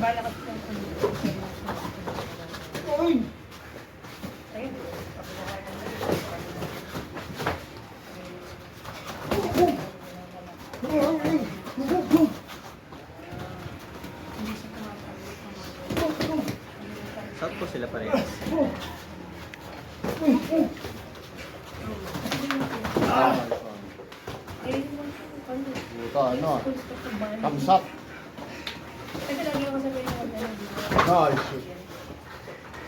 bala ka sa Oy! ayun. Hindi siya tumatawag. Saan po sila parehas? Buta, ano? Kamsat. Ito lagi ako sabihin ng Nice.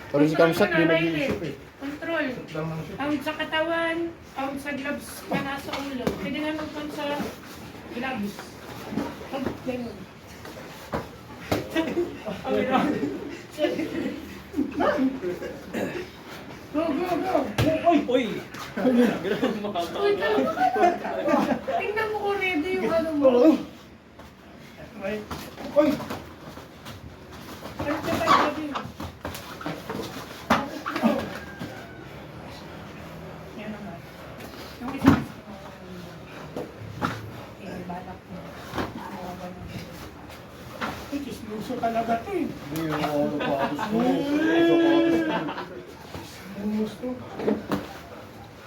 Pero si Kamsat, di nag-iisip eh. Control. Awit sa katawan, awit sa gloves na nasa ulo. Pwede nga magpon sa gloves. Pag ganun. Go, go, go! Uy! Uy! Grabe makakita. Uy, talaga ka! Tingnan mo kung ready yung ano mo. Right. Oy! Ano siya tayo sabi? Yan naman. Yung isa. Eh, balak mo. Ay, chismoso talaga to eh. Hindi yung ano pa gusto mo. Gusto.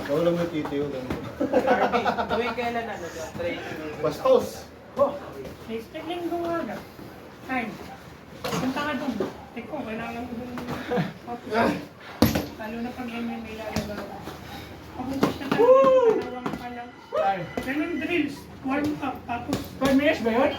Ikaw lang may titiyo lang. Harvey, tuwing kailan ano ba? Training. Bastos! Oh, may spelling ko nga na. Time. Punta ka doon. Teko, kailangan ko doon. Lalo na pag MMA lalabas ako. Pag-ubos na tayo, dalawang pa lang. Ganun drills. Warm up. Tapos, 5 minutes ba yun?